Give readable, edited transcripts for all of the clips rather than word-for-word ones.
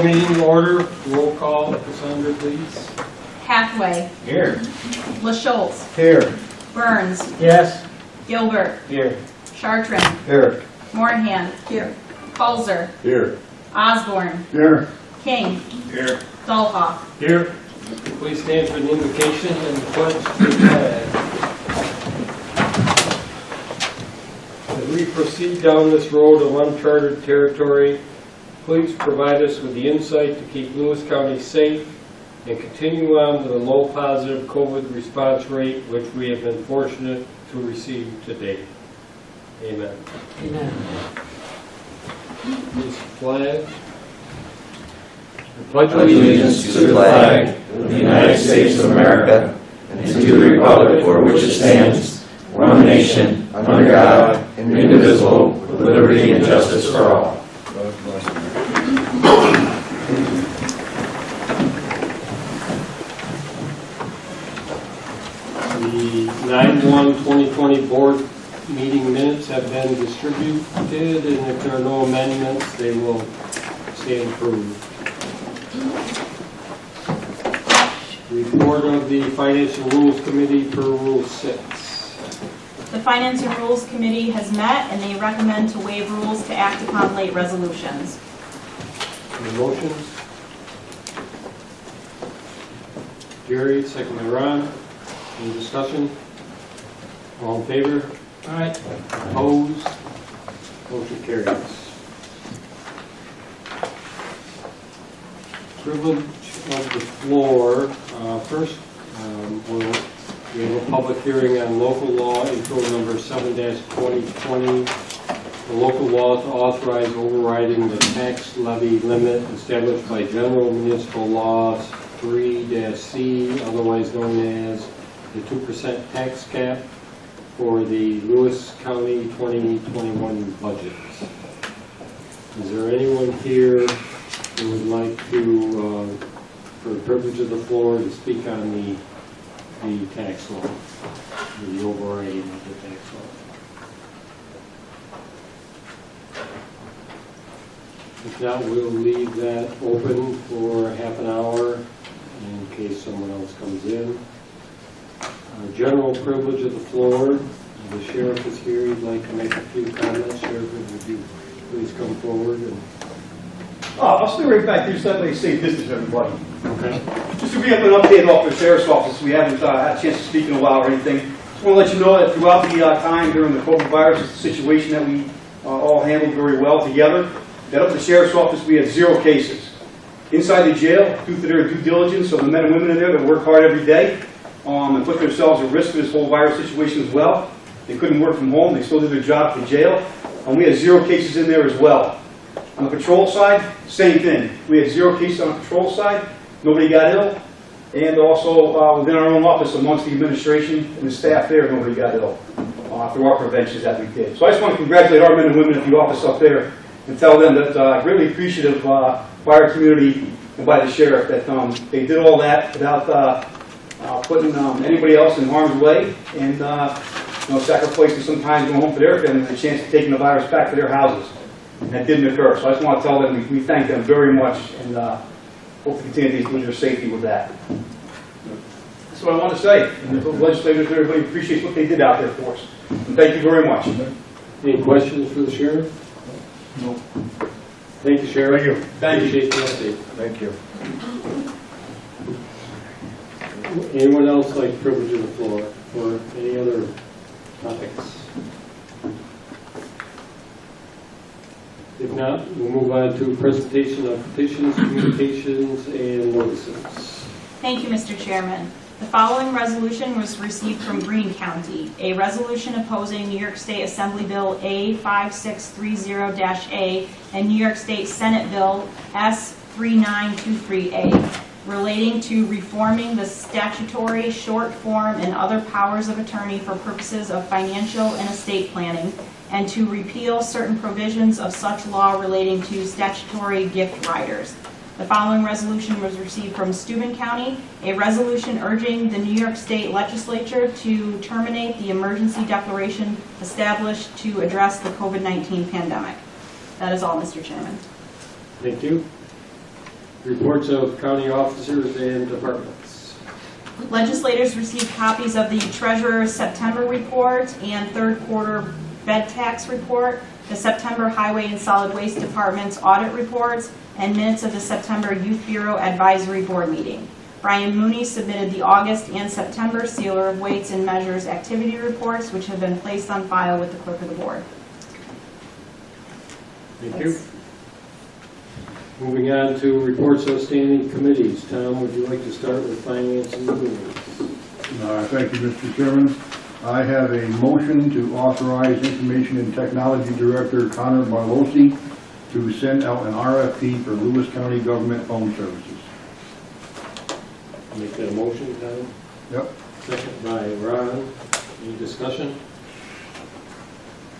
meeting to order. Roll call, Cassandra, please. Hathaway. Here. LaSchultz. Here. Burns. Yes. Gilbert. Here. Chartrand. Here. Morahan. Here. Kulzer. Here. Osborne. Here. King. Here. Dolhoff. Here. Please stand for the invocation and the pledge to the flag. As we proceed down this road of uncharted territory, please provide us with the insight to keep Lewis County safe and continue on with a low positive COVID response rate, which we have been fortunate to receive to date. Amen. Amen. Please flag. Pledge allegiance to the flag of the United States of America and to the republic for which it stands, one nation, under God, indivisible, with liberty and justice for all. The 9/1/2020 board meeting minutes have been distributed, and if there are no amendments, they will stand approved. Report of the Finance and Rules Committee per Rule 6. The Finance and Rules Committee has met and they recommend to waive rules to act upon late resolutions. Any motions? Jerry, second by Ron. Any discussion? All in favor? Aye. Opposed? Motion carries. Privilege of the floor. First, we have a public hearing on local law, intro number 7-2020. The local law to authorize overriding the tax levy limit established by General Municipal Laws 3-C, otherwise known as the 2% tax cap for the Lewis County 2021 budget. Is there anyone here who would like to, for the privilege of the floor, to speak on the tax law, the overriding of the tax law? If not, we'll leave that open for half an hour in case someone else comes in. General privilege of the floor. The sheriff is here. He'd like to make a few comments. Sheriff, would you please come forward? I'll stay right back there so that way you say business, everybody. Okay. Just to bring up an update off the sheriff's office, we haven't had a chance to speak in a while or anything. Just want to let you know that throughout the time during the COVID virus situation that we all handled very well together, that up at the sheriff's office we had 0 cases. Inside the jail, due to their due diligence of the men and women in there that work hard every day and put themselves at risk for this whole virus situation as well. They couldn't work from home. They still did their job for jail. And we had 0 cases in there as well. On the patrol side, same thing. We had 0 cases on the patrol side. Nobody got ill. And also within our own office, amongst the administration and the staff there, nobody got ill through our preventions that we did. So I just want to congratulate our men and women at the office up there and tell them that I'm really appreciative by our community and by the sheriff that they did all that without putting anybody else in harm's way and sacrificing some time going home for their family and the chance of taking the virus back to their houses. And that didn't occur. So I just want to tell them we thank them very much and hope to continue to do their safety with that. That's what I want to say. And the legislators, everybody appreciates what they did out there for us. And thank you very much. Any questions for the sheriff? No. Thank you, Sheriff. Thank you. Appreciate the update. Thank you. Anyone else like privilege of the floor or any other topics? If not, we'll move on to presentation of petitions, communications, and notices. Thank you, Mr. Chairman. The following resolution was received from Greene County. A resolution opposing New York State Assembly Bill A5630-A and New York State Senate Bill S3923A relating to reforming the statutory short form and other powers of attorney for purposes of financial and estate planning, and to repeal certain provisions of such law relating to statutory gift riders. The following resolution was received from Steuben County, a resolution urging the New York State Legislature to terminate the emergency declaration established to address the COVID-19 pandemic. That is all, Mr. Chairman. Thank you. Reports of county officers and departments. Legislators received copies of the Treasurer's September report and third quarter bed tax report, the September Highway and Solid Waste Department's audit reports, and minutes of the September Youth Bureau Advisory Board meeting. Brian Mooney submitted the August and September Sealer of Weights and Measures activity reports, which have been placed on file with the clerk of the board. Thank you. Moving on to reports of standing committees. Tom, would you like to start with finance and movements? Thank you, Mr. Chairman. I have a motion to authorize Information and Technology Director Connor Barlosi to send out an RFP for Lewis County Government Phone Services. Make that a motion, Tom? Yep. Second by Ron. Any discussion?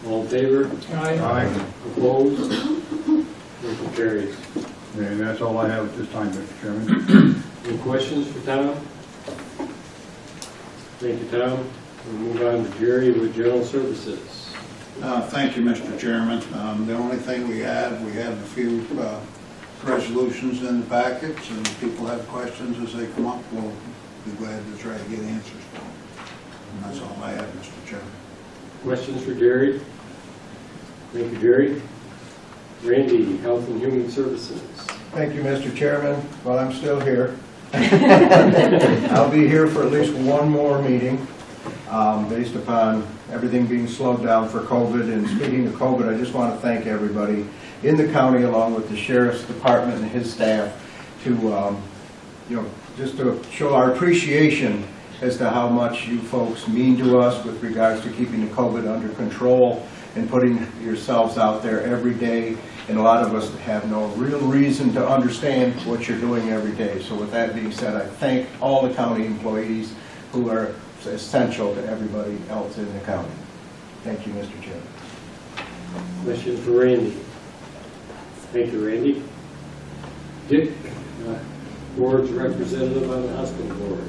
All in favor? Aye. Opposed? Motion carries. And that's all I have at this time, Mr. Chairman. Any questions for Tom? Thank you, Tom. We'll move on to Jerry with General Services. Thank you, Mr. Chairman. The only thing we have a few resolutions in the packets, and if people have questions as they come up, we'll be glad to try to get answers for them. And that's all I have, Mr. Chairman. Questions for Jerry? Thank you, Jerry. Randy, Health and Human Services. Thank you, Mr. Chairman. While I'm still here, I'll be here for at least one more meeting based upon everything being slowed down for COVID. And speaking of COVID, I just want to thank everybody in the county, along with the Sheriff's Department and his staff, to just to show our appreciation as to how much you folks mean to us with regards to keeping the COVID under control and putting yourselves out there every day. And a lot of us have no real reason to understand what you're doing every day. So with that being said, I thank all the county employees who are essential to everybody else in the county. Thank you, Mr. Chairman. Question for Randy. Thank you, Randy. Dick, board's representative on the hospital board.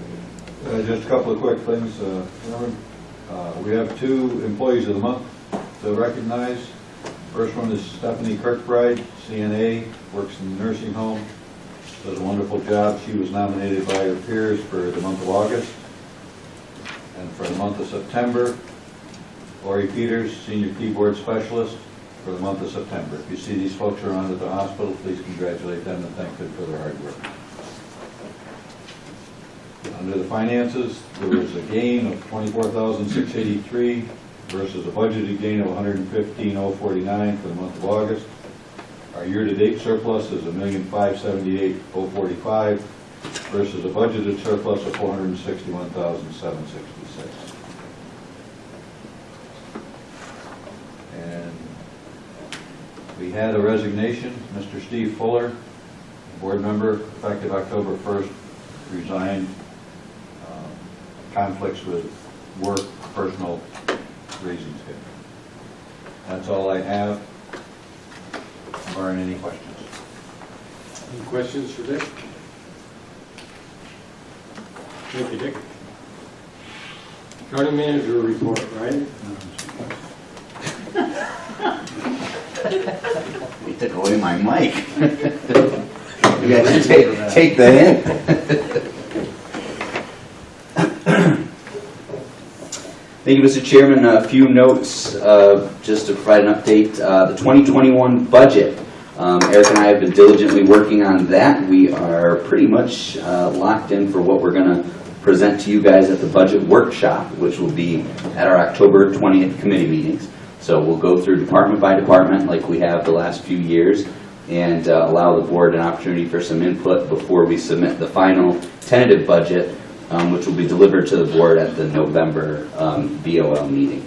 Just a couple of quick things. We have 2 employees of the month to recognize. First one is Stephanie Kirkbride, CNA, works in the nursing home, does a wonderful job. She was nominated by her peers for the month of August. And for the month of September, Lori Peters, Senior Keyboard Specialist, for the month of September. If you see these folks around at the hospital, please congratulate them and thank them for their hard work. Under the finances, there was a gain of $24,683 versus a budgeted gain of $115,049 for the month of August. Our year-to-date surplus is $1,578,045 versus a budgeted surplus of $461,766. And we had a resignation. Mr. Steve Fuller, board member, effective October 1st, resigned. Conflicts with work, personal reasons here. That's all I have. Barring any questions. Any questions for Dick? Thank you, Dick. County manager report, Ryan? He took away my mic. You guys take the hint. Thank you, Mr. Chairman. A few notes just to provide an update. The 2021 budget. Eric and I have been diligently working on that. We are pretty much locked in for what we're going to present to you guys at the budget workshop, which will be at our October 20th committee meetings. So we'll go through department by department like we have the last few years and allow the board an opportunity for some input before we submit the final tentative budget, which will be delivered to the board at the November BOL meeting.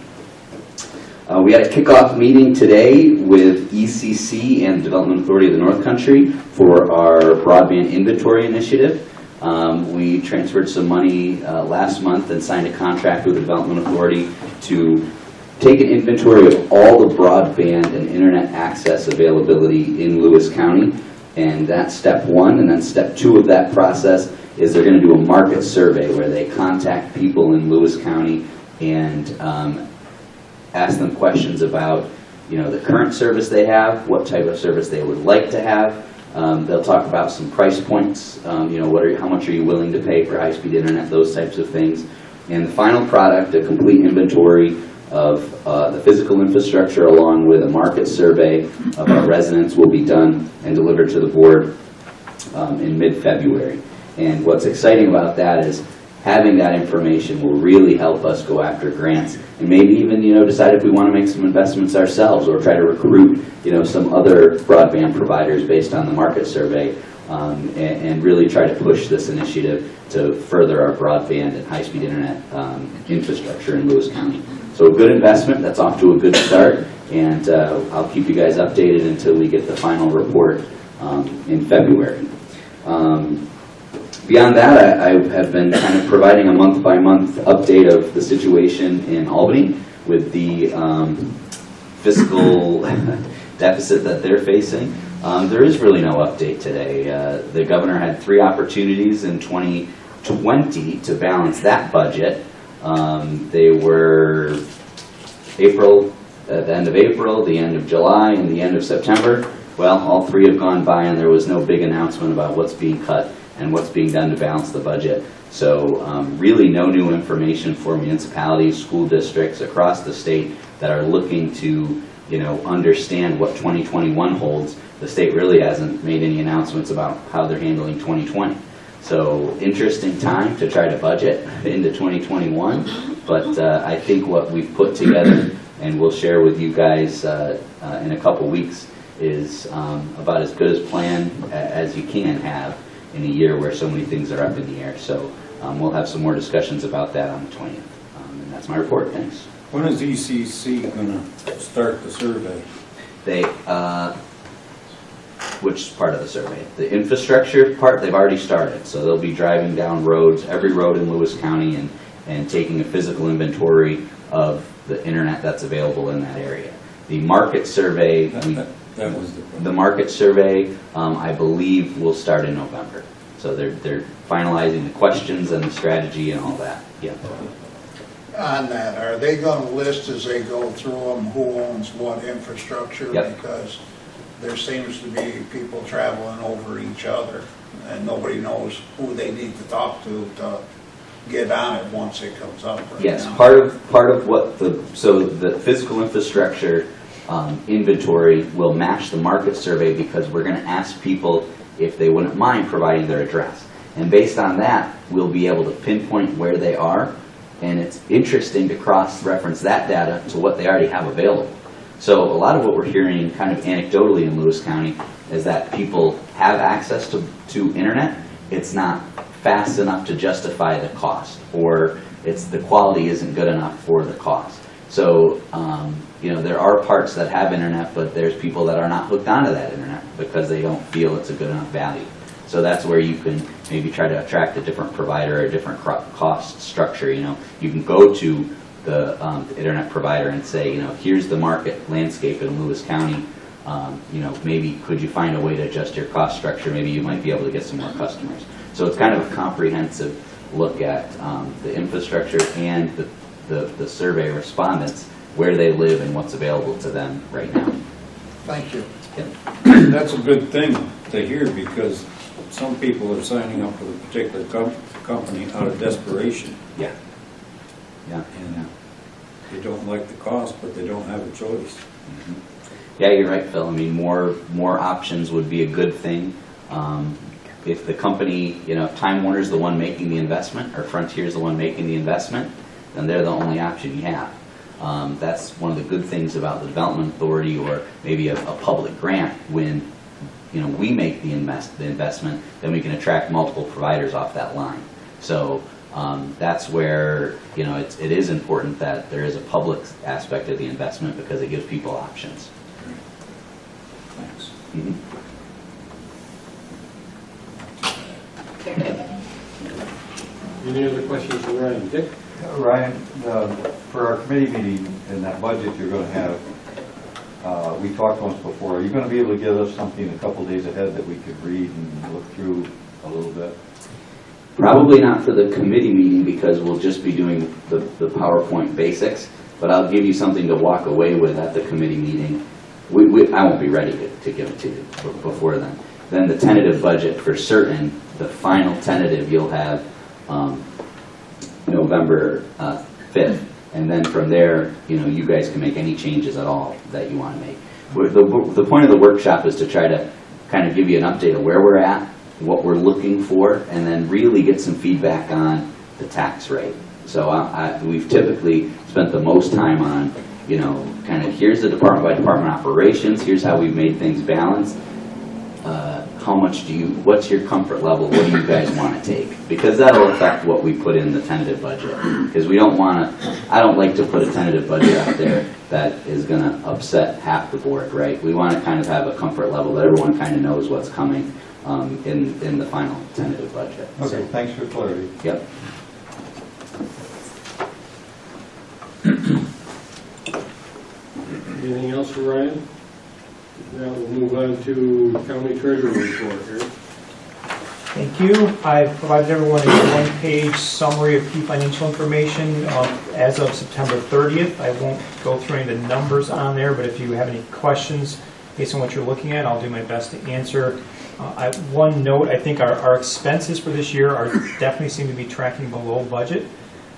We had a kickoff meeting today with ECC and Development Authority of the North Country for our broadband inventory initiative. We transferred some money last month and signed a contract with the Development Authority to take an inventory of all the broadband and internet access availability in Lewis County. And that's step 1. And then step 2 of that process is they're going to do a market survey where they contact people in Lewis County and ask them questions about, the current service they have, what type of service they would like to have, They'll talk about some price points, how much are you willing to pay for high-speed internet, those types of things. And the final product, a complete inventory of the physical infrastructure along with a market survey of our residents will be done and delivered to the board in mid-February. And what's exciting about that is having that information will really help us go after grants and maybe even, decide if we want to make some investments ourselves or try to recruit, some other broadband providers based on the market survey and really try to push this initiative to further our broadband and high-speed internet infrastructure in Lewis County. So a good investment, that's off to a good start, and I'll keep you guys updated until we get the final report in February. Beyond that, I have been kind of providing a month-by-month update of the situation in Albany with the fiscal deficit that they're facing. There is really no update today. The governor had 3 opportunities in 2020 to balance that budget. They were at the end of April, the end of July, and the end of September. Well, all 3 have gone by, and there was no big announcement about what's being cut and what's being done to balance the budget. So really no new information for municipalities, school districts across the state that are looking to understand what 2021 holds. The state really hasn't made any announcements about how they're handling 2020. So interesting time to try to budget into 2021, but I think what we've put together and we'll share with you guys in a couple weeks is about as good a plan as you can have in a year where so many things are up in the air. So we'll have some more discussions about that on the 20th. And that's my report. Thanks. When is ECC going to start the survey? They, which part of the survey? The infrastructure part, they've already started. So they'll be driving down roads, every road in Lewis County, and taking a physical inventory of the internet that's available in that area. The market survey, That was the market survey, I believe, will start in November. So they're finalizing the questions and the strategy and all that. Yeah. On that, are they going to list as they go through them who owns what infrastructure? Yep. Because there seems to be people traveling over each other, and nobody knows who they need to talk to get on it once it comes up. Right Yes, now. part of what the physical infrastructure inventory will match the market survey because we're going to ask people if they wouldn't mind providing their address. And based on that, we'll be able to pinpoint where they are. And it's interesting to cross-reference that data to what they already have available. So a lot of what we're hearing kind of anecdotally in Lewis County is that people have access to internet. It's not fast enough to justify the cost, or the quality isn't good enough for the cost. So, there are parts that have internet, but there's people that are not hooked onto that internet because they don't feel it's a good enough value. So that's where you can maybe try to attract a different provider or a different cost structure. You can go to the internet provider and say, here's the market landscape in Lewis County. Maybe could you find a way to adjust your cost structure? Maybe you might be able to get some more customers. So it's kind of a comprehensive look at the infrastructure and the survey respondents, where they live and what's available to them right now. Thank you. That's a good thing to hear because some people are signing up with a particular company out of desperation. Yeah. And they don't like the cost, but they don't have a choice. Mm-hmm. Yeah, you're right, Phil. I mean, more options would be a good thing. If the company, if Time Warner's the one making the investment or Frontier's the one making the investment, then they're the only option you have. That's one of the good things about the Development Authority or maybe a public grant. When we make the investment, then we can attract multiple providers off that line. So that's where it is important that there is a public aspect of the investment because it gives people options. Thanks. Mm-hmm. Any other questions for Ryan? Dick? Ryan, for our committee meeting and that budget you're going to have, we talked once before, are you going to be able to give us something a couple days ahead that we could read and look through a little bit? Probably not for the committee meeting because we'll just be doing the PowerPoint basics, but I'll give you something to walk away with at the committee meeting. I won't be ready to give it to you before then. then the tentative budget for certain, the final tentative, you'll have November 5th. And then from there, you guys can make any changes at all that you want to make. The point of the workshop is to try to kind of give you an update of where we're at, what we're looking for, and then really get some feedback on the tax rate. So we've typically spent the most time on, kind of here's the department by department operations, here's how we've made things balanced. What's your comfort level? What do you guys want to take? Because that'll affect what we put in the tentative budget. Because I don't like to put a tentative budget out there that is going to upset half the board, right? We want to kind of have a comfort level that everyone kind of knows what's coming in the final tentative budget. Okay, thanks for clarity. Yep. Anything else for Ryan? Now we'll move on to county treasurer report here. Thank you. I've provided everyone a one-page summary of key financial information as of September 30th. I won't go through any of the numbers on there, but if you have any questions based on what you're looking at, I'll do my best to answer. One note, I think our expenses for this year definitely seem to be tracking below budget.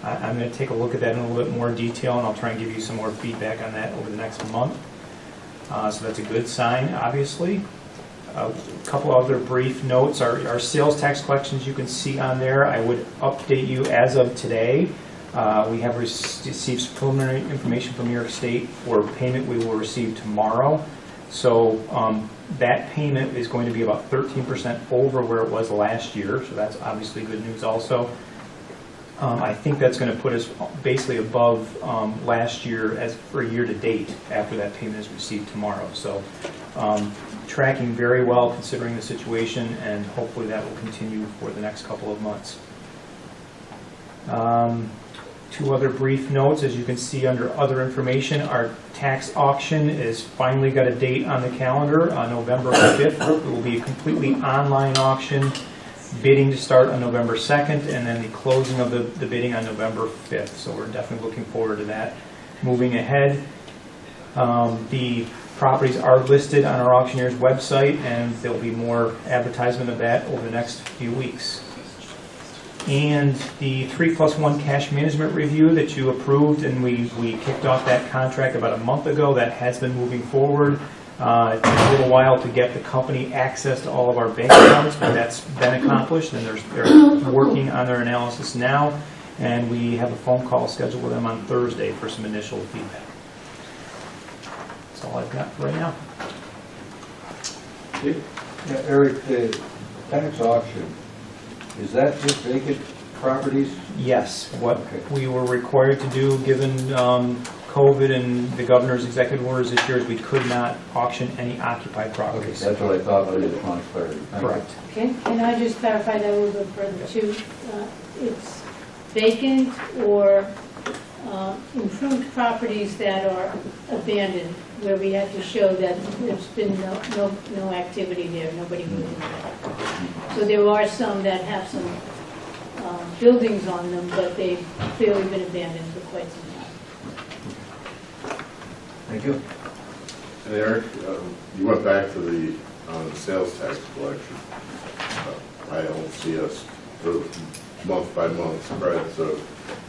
I'm going to take a look at that in a little bit more detail, and I'll try and give you some more feedback on that over the next month. So that's a good sign, obviously. A couple other brief notes. Our sales tax collections you can see on there. I would update you as of today. We have received preliminary information from New York State for payment we will receive tomorrow. So that payment is going to be about 13% over where it was last year. So that's obviously good news also. I think that's going to put us basically above last year as for year to date after that payment is received tomorrow. So tracking very well considering the situation, and hopefully that will continue for the next couple of months. Two other brief notes. As you can see under other information, our tax auction is finally got a date on the calendar on November 5th. It will be a completely online auction. Bidding to start on November 2nd, and then the closing of the bidding on November 5th. So we're definitely looking forward to that. Moving ahead, the properties are listed on our auctioneer's website, and there'll be more advertisement of that over the next few weeks. And the 3+1 cash management review that you approved, and we kicked off that contract about a month ago, that has been moving forward. It took a little while to get the company access to all of our bank accounts, but that's been accomplished, and they're working on their analysis now, and we have a phone call scheduled with them on Thursday for some initial feedback. That's all I've got for right now. Yeah, Eric, the tax auction, is that just vacant properties? Yes, what we were required to do, given COVID and the governor's executive orders this year, is we could not auction any occupied properties. That's what I thought, but I just wanted clarity. Thank you. Correct. Can I just clarify that a little bit further too? It's vacant or improved properties that are abandoned, where we have to show that there's been no activity there, nobody moving there. So there are some that have some buildings on them, but they've clearly been abandoned for quite some time. Thank you. And Eric, you went back to the sales tax collection. I don't see us month by month spread, so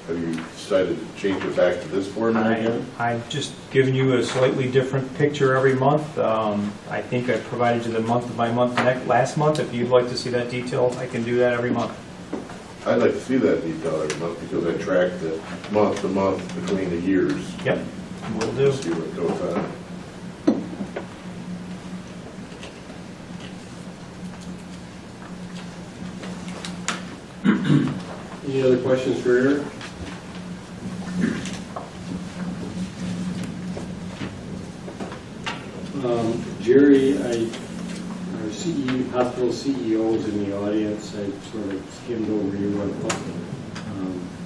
have you decided to change it back to this format again? I've just given you a slightly different picture every month. I think I provided you the month by month last month. If you'd like to see that detail, I can do that every month. I'd like to see that detail every month because I track the month to month between the years. Yep, will do. See what goes on. Any other questions for Eric? Jerry, our hospital CEOs in the audience, I sort of skimmed over you on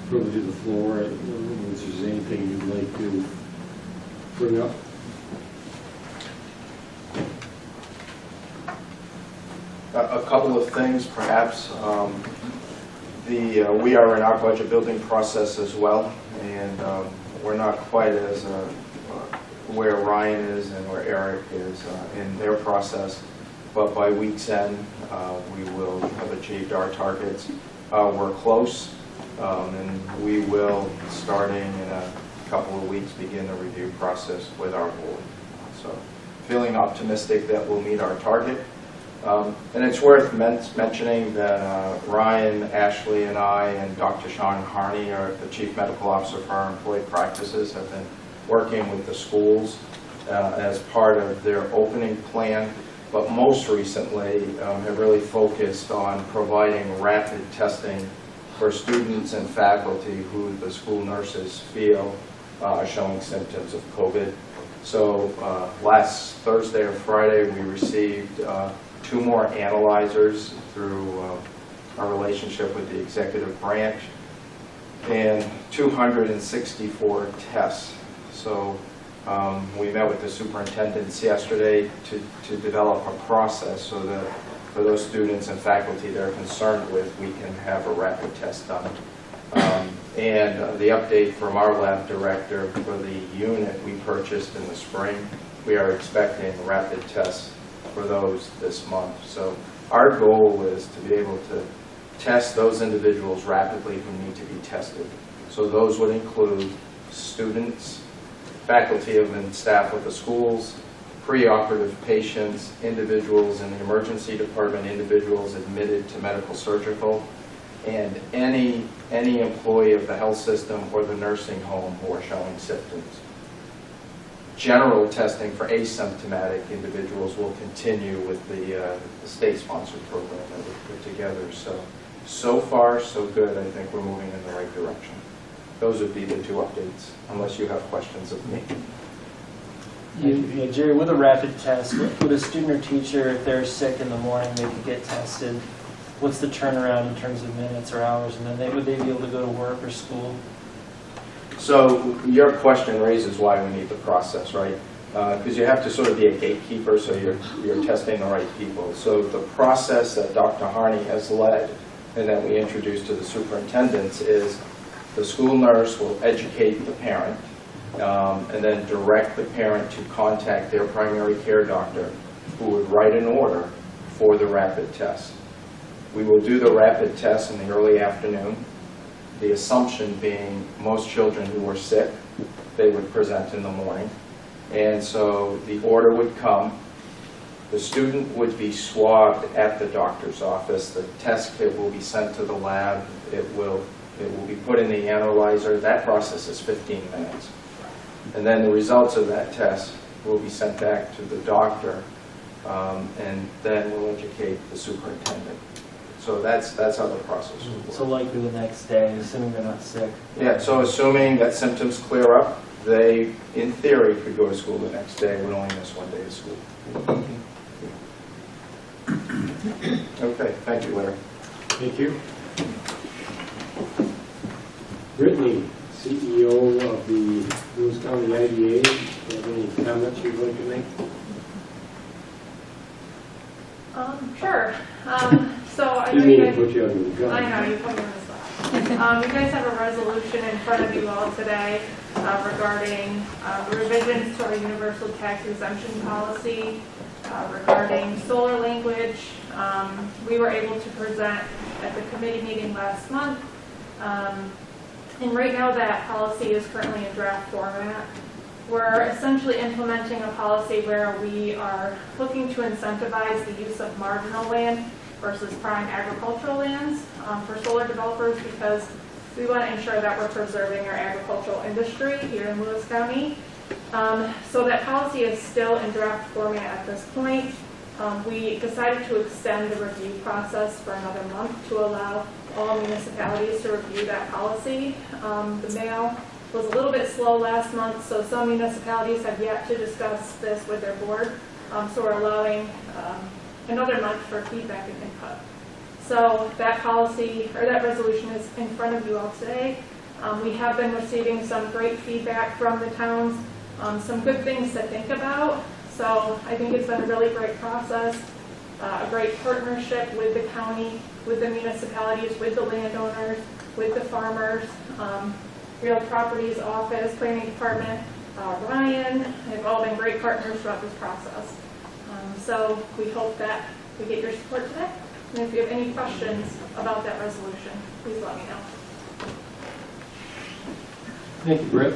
privilege of the floor. If there's anything you'd like to bring up? A couple of things, perhaps. We are in our budget building process as well, and we're not quite as where Ryan is and where Eric is in their process. but by week's end, we will have achieved our targets. We're close, and we will, starting in a couple of weeks, begin the review process with our board. So feeling optimistic that we'll meet our target. And it's worth mentioning that Ryan, Ashley, and I, and Dr. Sean Harney, the Chief Medical Officer for our employed practices, have been working with the schools as part of their opening plan, but most recently have really focused on providing rapid testing for students and faculty who the school nurses feel are showing symptoms of COVID. So last Thursday or Friday, we received 2 more analyzers through our relationship with the executive branch, and 264 tests. So we met with the superintendents yesterday to develop a process so that for those students and faculty they're concerned with, we can have a rapid test done. And the update from our lab director for the unit we purchased in the spring, we are expecting rapid tests for those this month. So our goal is to be able to test those individuals rapidly who need to be tested. So those would include students, faculty and staff of the schools, preoperative patients, individuals in the emergency department, individuals admitted to medical surgical, and any employee of the health system or the nursing home who are showing symptoms. General testing for asymptomatic individuals will continue with the state-sponsored program that we've put together. So far, so good. I think we're moving in the right direction. Those would be the 2 updates, unless you have questions of me. Yeah, Jerry, with a rapid test, would a student or teacher, if they're sick in the morning, they could get tested? What's the turnaround in terms of minutes or hours? And then would they be able to go to work or school? So your question raises why we need the process, right? Because you have to sort of be a gatekeeper, so you're testing the right people. So the process that Dr. Harney has led and that we introduced to the superintendents is the school nurse will educate the parent and then direct the parent to contact their primary care doctor, who would write an order for the rapid test. We will do the rapid test in the early afternoon, the assumption being most children who are sick, they would present in the morning. And so the order would come, the student would be swabbed at the doctor's office, the test kit will be sent to the lab, it will be put in the analyzer. That process is 15 minutes. And then the results of that test will be sent back to the doctor, and then we'll educate the superintendent. So that's how the process will work. So likely the next day, assuming they're not sick. Yeah, so assuming that symptoms clear up, they, in theory, could go to school the next day, would only miss 1 day of school. Okay, thank you, Larry. Thank you. Brittany, CEO of the Lewis County IDA, do you have any comments you'd like to make? Sure. So I know Didn't mean you to guys, put you under the gun. I know you put me on the spot. You guys have a resolution in front of you all today regarding revisions to our universal tax exemption policy, regarding solar language. We were able to present at the committee meeting last month, and right now that policy is currently in draft format. We're essentially implementing a policy where we are looking to incentivize the use of marginal land versus prime agricultural lands for solar developers, because we want to ensure that we're preserving our agricultural industry here in Lewis County. So that policy is still in draft format at this point. We decided to extend the review process for another month to allow all municipalities to review that policy. The mail was a little bit slow last month, so some municipalities have yet to discuss this with their board. So we're allowing another month for feedback and input. So that policy, or that resolution, is in front of you all today. We have been receiving some great feedback from the towns, some good things to think about. So I think it's been a really great process, a great partnership with the county, with the municipalities, with the landowners, with the farmers, Real Properties Office, Planning Department, Ryan. They've all been great partners throughout this process. So we hope that we get your support today. And if you have any questions about that resolution, please let me know. Thank you, Brett.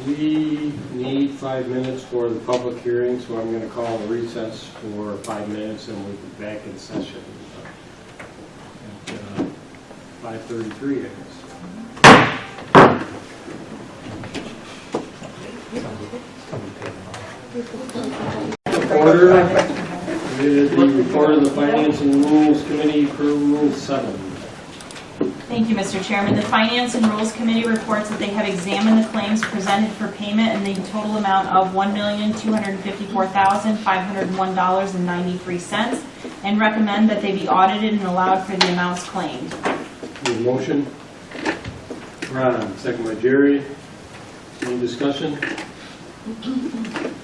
We need 5 minutes for the public hearing, so I'm going to call a recess for 5 minutes, and we'll be back in session at 5:33, I guess. Order. The report of the Finance and Rules Committee per Rule 7. Thank you, Mr. Chairman. The Finance and Rules Committee reports that they have examined the claims presented for payment in the total amount of $1,254,501.93 and recommend that they be audited and allowed for the amounts claimed. Need a motion? Ron, second by Jerry. Any discussion?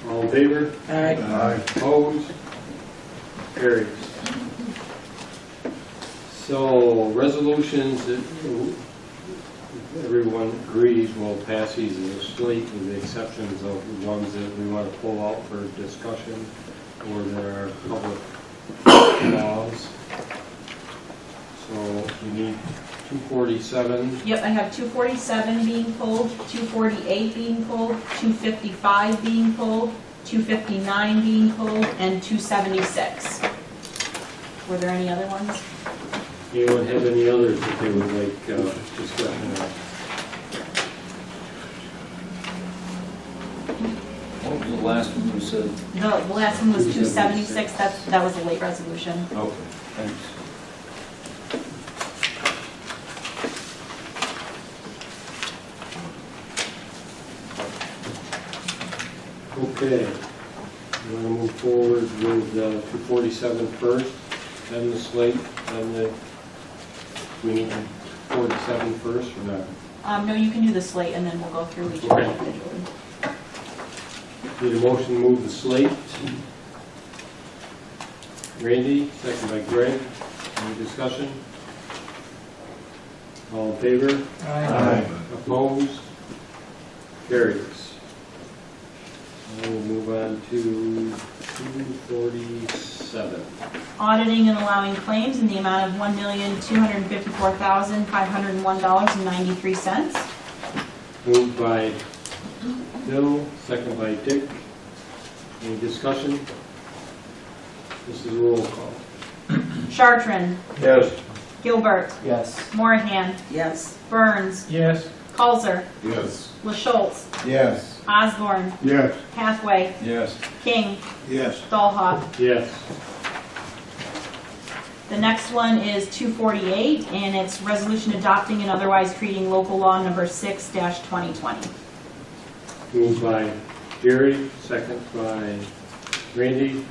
All in favor? Aye. Opposed? Carries. So, resolutions that everyone agrees will pass these as a slate with the exceptions of the ones that we want to pull out for discussion or there are public laws. So, we need 247. Yep, I have 247 being pulled, 248 being pulled, 255 being pulled, 259 being pulled, and 276. Were there any other ones? Anyone have any others that they would like discussion on? What was the last one you said? The last one was 276, that was a late resolution. Okay, thanks. Okay, we're going to move forward with 247 first, then the slate, then the, we need 47 first or not? No, you can do the slate and then we'll go through each one Okay. individually. Need a motion to move the slate. Randy, second by Greg. Any discussion? All in favor? Aye. Opposed? Carries. And we'll move on to 247. Auditing and allowing claims in the amount of $1,254,501.93. Moved by Bill, second by Dick. Any discussion? This is a roll call. Chartran. Yes. Gilbert. Yes. Morahan. Yes. Burns. Yes. Coulter. Yes. LaSchultz. Yes. Osborne. Yes. Hathaway. Yes. King. Yes. Dahlhoff. Yes. The next one is 248, and it's resolution adopting and otherwise treating local law number 6-2020. Moved by Jerry, second by Randy.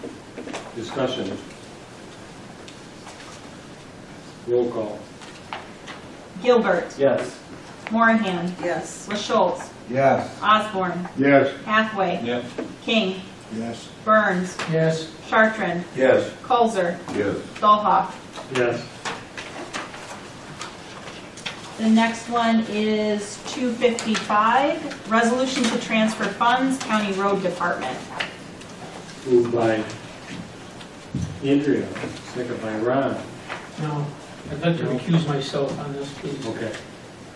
Discussion. Roll call. Gilbert. Yes. Morahan. Yes. LaSchultz. Yes. Osborne. Yes. Hathaway. Yep. King. Yes. Burns. Yes. Chartran. Yes. Coulter. Yes. Dahlhoff. Yes. The next one is 255, resolution to transfer funds, County Road Department. Moved by Andrea, second by Ron. No, I'd like to recuse myself on this, please. Okay.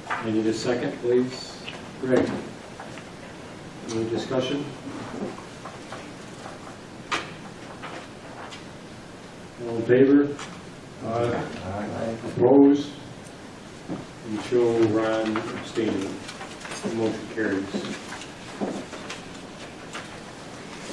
I need a second, please. Greg. Any discussion? All in favor? Aye. Opposed? And show Ron abstaining. Motion carries.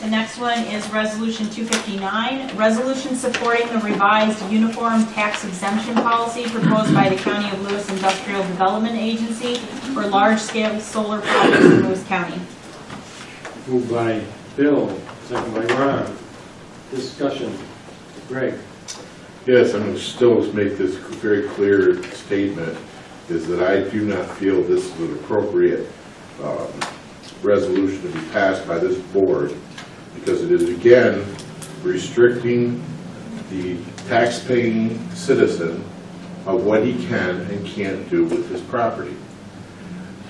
The next one is Resolution 259, resolution supporting the revised uniform tax exemption policy proposed by the County of Lewis Industrial Development Agency for large-scale solar projects in Lewis County. Moved by Bill, second by Ron. Discussion. Greg. Yes, I'm going to still make this very clear statement, is that I do not feel this is an appropriate resolution to be passed by this board, because it is, again, restricting the tax-paying citizen of what he can and can't do with his property.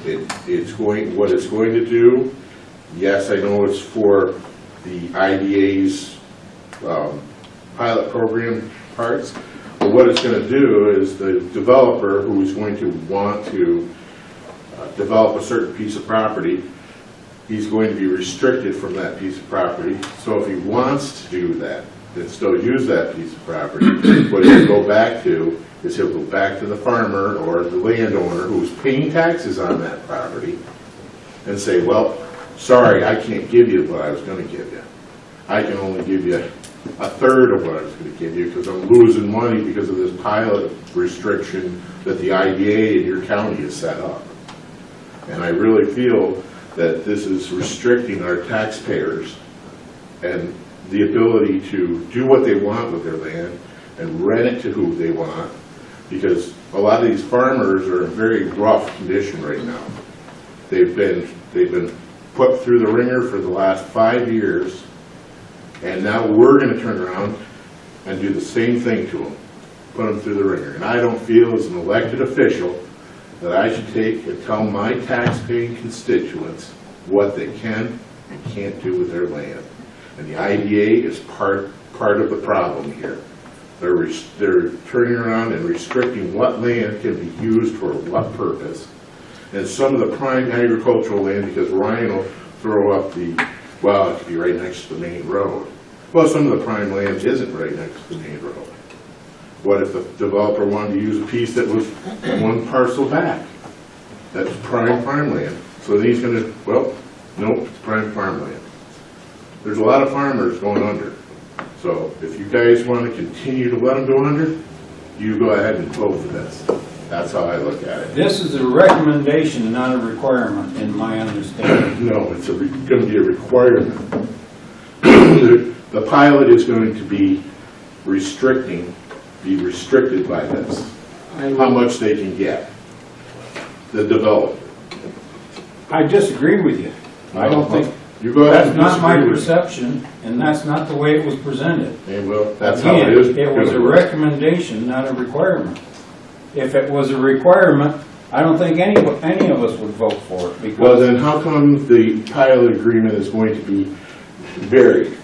What it's going to do, yes, I know it's for the IDA's pilot program parts. But what it's going to do is the developer who is going to want to develop a certain piece of property, he's going to be restricted from that piece of property. So if he wants to do that and still use that piece of property, what he'll go back to is he'll go back to the farmer or the landowner who's paying taxes on that property and say, well, sorry, I can't give you what I was going to give you. I can only give you a third of what I was going to give you because I'm losing money because of this pilot restriction that the IDA in your county has set up. And I really feel that this is restricting our taxpayers and the ability to do what they want with their land and rent it to who they want, because a lot of these farmers are in very rough condition right now. They've been put through the ringer for the last 5 years, and now we're going to turn around and do the same thing to them, put them through the ringer. And I don't feel as an elected official that I should take and tell my tax-paying constituents what they can and can't do with their land. And the IDA is part of the problem here. They're turning around and restricting what land can be used for what purpose. And some of the prime agricultural land, because Ryan will throw up well, it could be right next to the main road. Well, some of the prime land isn't right next to the main road. What if the developer wanted to use a piece that was one parcel back? That's prime farmland. So then he's going to, well, nope, it's prime farmland. There's a lot of farmers going under. So if you guys want to continue to let them go under, you go ahead and vote for this. That's how I look at it. This is a recommendation, not a requirement, in my understanding. No, it's going to be a requirement. The pilot is going to be restricted by this, how much they can get, the developer. I disagree with you. I don't think, you go ahead that's and not my disagree with me. perception, and that's not the way it was presented. Okay, well, that's how it Again, is. it was a recommendation, not a requirement. If it was a requirement, I don't think any of us would vote for it, because... Well, then how come the pilot agreement is going to be varied?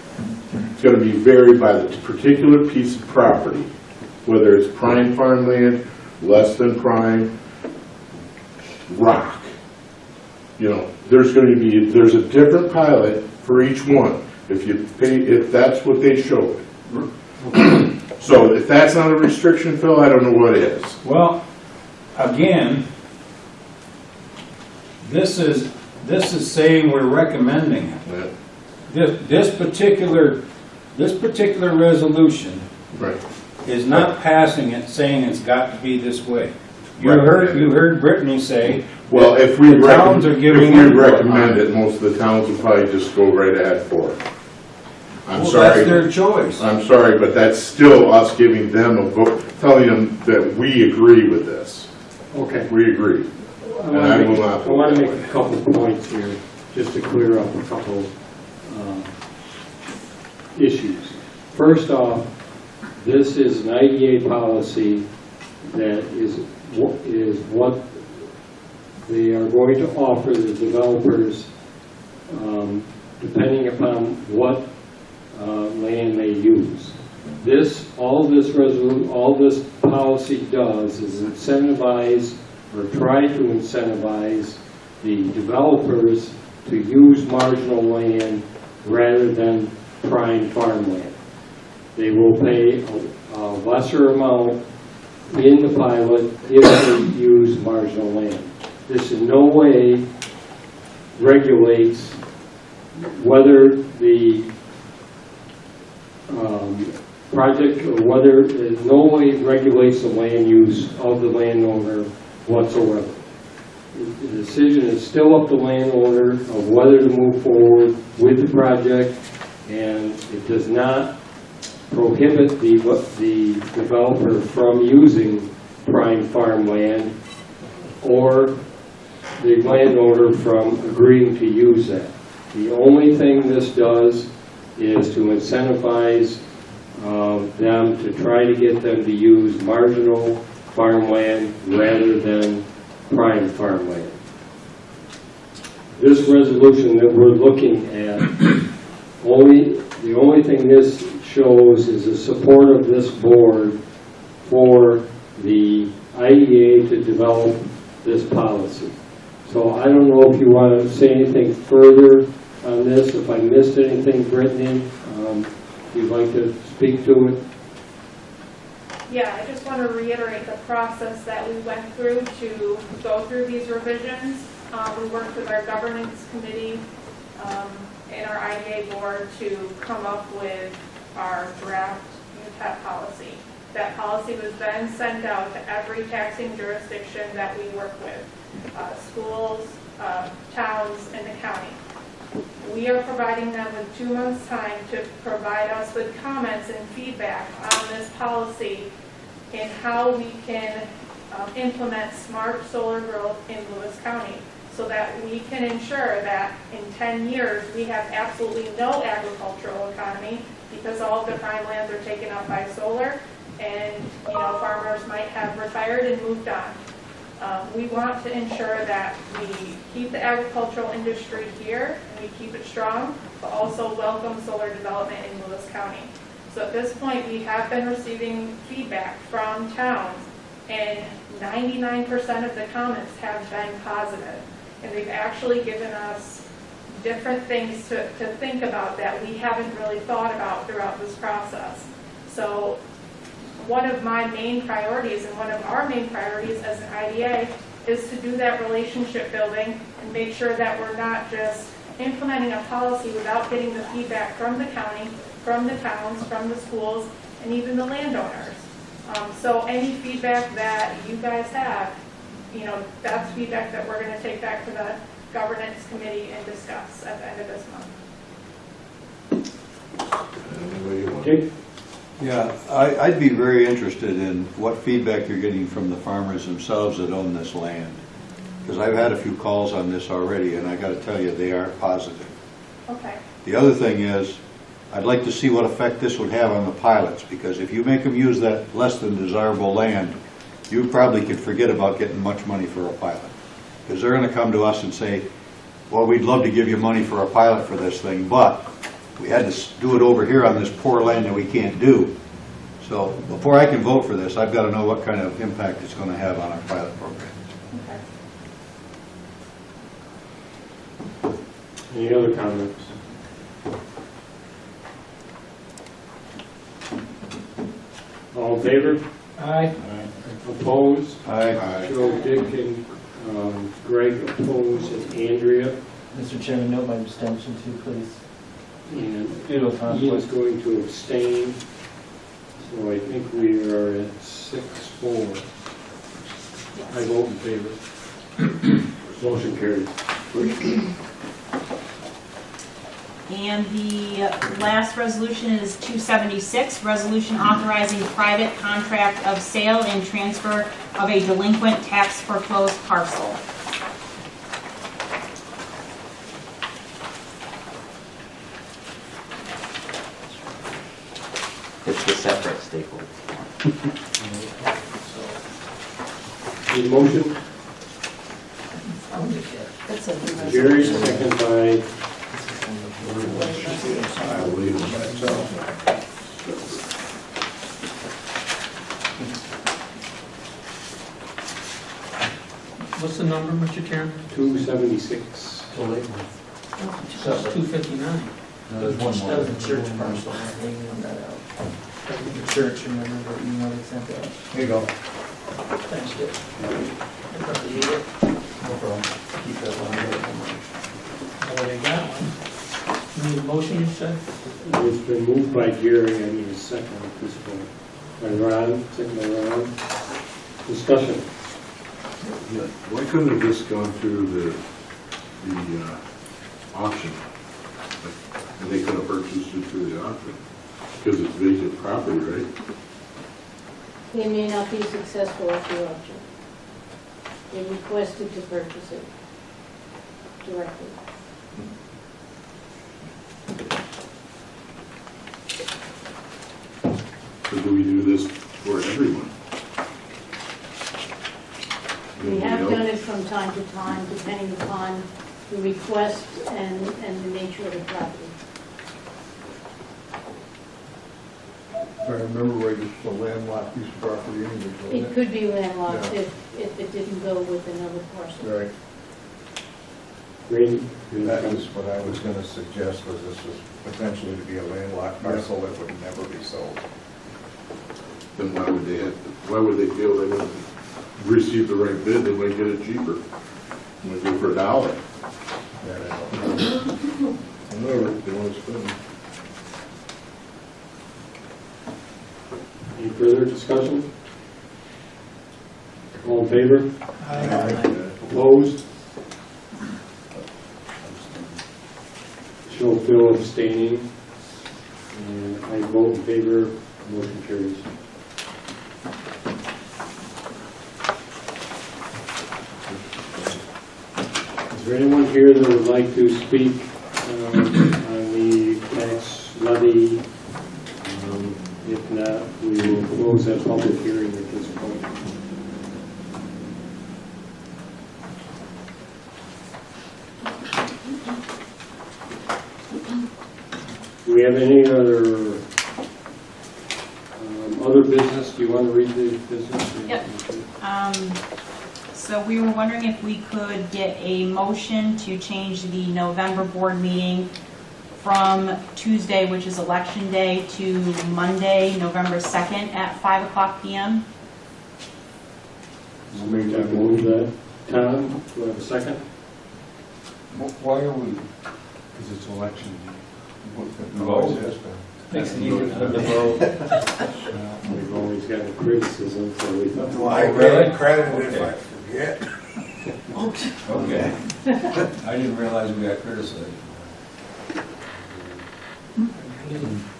It's going to be varied by the particular piece of property, whether it's prime farmland, less than prime, rock. You know, there's a different pilot for each one, if that's what they showed. So if that's not a restriction, Phil, I don't know what is. Well, again, this is saying we're recommending it. This particular resolution is not passing it saying it's got to be this way. You heard Brittany say, well, if we towns are giving recommend it, most of the towns will probably just go right ahead for it. I'm sorry. That's their choice. I'm sorry, but that's still us giving them a vote, telling them that we agree with this. Okay. We agree. I want to make a couple points here, just to clear up a couple issues. First off, this is an IDA policy that is what they are going to offer the developers, depending upon what land they use. All this policy does is incentivize or try to incentivize the developers to use marginal land rather than prime farmland. They will pay a lesser amount in the pilot if they use marginal land. This in no way regulates whether the project, or whether in no way regulates the land use of the landowner whatsoever. The decision is still up to the landowner of whether to move forward with the project, and it does not prohibit the developer from using prime farmland or the landowner from agreeing to use that. The only thing this does is to incentivize them to try to get them to use marginal farmland rather than prime farmland. This resolution that we're looking at The only thing this shows is the support of this board for the IDA to develop this policy. So I don't know if you want to say anything further on this, if I missed anything, Brittany, if you'd like to speak to it. Yeah, I just want to reiterate the process that we went through to go through these revisions. We worked with our governance committee and our IDA board to come up with our draft UTEP policy. That policy was then sent out to every taxing jurisdiction that we work with, schools, towns, and the county. We are providing them with 2 months' time to provide us with comments and feedback on this policy and how we can implement smart solar growth in Lewis County so that we can ensure that in 10 years we have absolutely no agricultural economy because all of the prime lands are taken up by solar and farmers might have retired and moved on. We want to ensure that we keep the agricultural industry here and we keep it strong, but also welcome solar development in Lewis County. So at this point, we have been receiving feedback from towns, and 99% of the comments have been positive. And they've actually given us different things to think about that we haven't really thought about throughout this process. So one of my main priorities and one of our main priorities as an IDA is to do that relationship building and make sure that we're not just implementing a policy without getting the feedback from the county, from the towns, from the schools, and even the landowners. So any feedback that you guys have, that's feedback that we're going to take back to the governance committee and discuss at the end of this month. Okay. Yeah, I'd be very interested in what feedback you're getting from the farmers themselves that own this land. Because I've had a few calls on this already, and I got to tell you, they aren't positive. Okay. The other thing is, I'd like to see what effect this would have on the pilots, because if you make them use that less than desirable land, you probably could forget about getting much money for a pilot. Because they're going to come to us and say, well, we'd love to give you money for a pilot for this thing, but we had to do it over here on this poor land that we can't do. So before I can vote for this, I've got to know what kind of impact it's going to have on our pilot program. Okay. Any other comments? All in favor? Aye. Opposed? Aye. Joe, Dick, and Greg opposed, and Andrea. Mr. Chairman, note my abstention too, please. And Due to a conflict. Ian's going to abstain. So I think we are at 6-4. I vote in favor. Motion carries. And the last resolution is 276, resolution authorizing private contract of sale and transfer of a delinquent tax foreclosed parcel. It's the separate staple. Need a motion? Jerry, second by I'll leave it by itself. What's the number, Mr. Chairman? 276. 259. That was the church parcel. The church, remember the email they sent out? Here you go. Thanks, Dick. I probably need it. No problem. Keep that one. Oh, they got one. You need a motion, you said? It's been moved by Jerry, I need a second at this point. By Ron, second by Ron. Discussion. Yeah, why couldn't have just gone through the auction? And they could have purchased it through the auction, because it's vacant property, right? They may not be successful at the auction. They requested to purchase it directly. So do we do this for everyone? We have done it from time to time, depending upon the request and the nature of the property. I remember right, it's a landlocked piece of property anyway, wasn't It it? could be landlocked Yeah. if it didn't go with another parcel. Right. Randy? That was what I was going to suggest, was this was potentially to be a landlocked parcel that would never be sold. Then why would they feel they wouldn't receive the right bid, they might get it cheaper? Might go for $1. That I don't know. Whatever, they want to spend. Any further discussion? All in favor? Opposed? Show Phil abstaining, and I vote in favor, motion carries. Is there anyone here that would like to speak on the tax levy? If not, we will close that public hearing at this point. Do we have any other business? Do you want to read the business? Yep. So we were wondering if we could get a motion to change the November board meeting from Tuesday, which is election day, to Monday, November 2nd at 5 o'clock p.m. I'll make that motion. Tom, do I have a second? Why are we, because it's election day. It always has been. Makes it easier for them to vote. We've always gotten criticism, so we thought. Well, I get credited if I forget. Okay. I didn't realize we got criticized.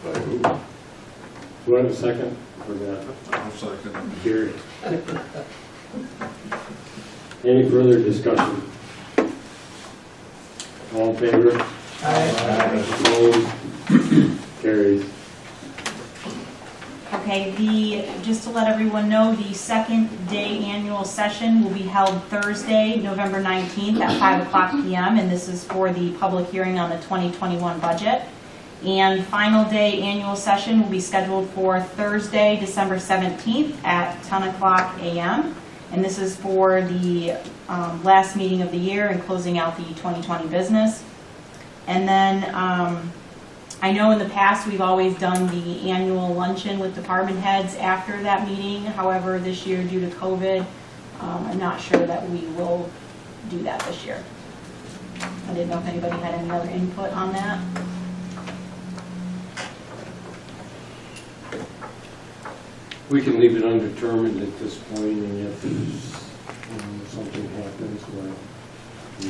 By who? Do I have a second for that? I'll second it. Gary. Any further discussion? All in favor? Opposed? Carries. Okay, just to let everyone know, the second day annual session will be held Thursday, November 19th at 5 o'clock p.m. and this is for the public hearing on the 2021 budget. And final day annual session will be scheduled for Thursday, December 17th at 10 o'clock a.m. And this is for the last meeting of the year and closing out the 2020 business. And then I know in the past we've always done the annual luncheon with department heads after that meeting. However, this year due to COVID, I'm not sure that we will do that this year. I didn't know if anybody had any other input on that. We can leave it undetermined at this point, and if something happens where we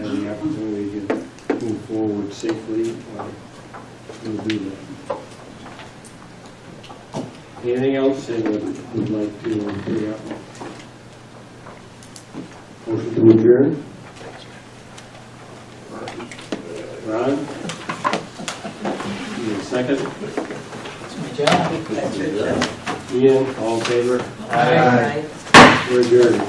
have the opportunity to move forward safely, we'll do that. Anything else anyone would like to bring up? Motion to adjourn? Ron? Need a second? That's my job. Ian, all in favor? Aye. We're adjourned.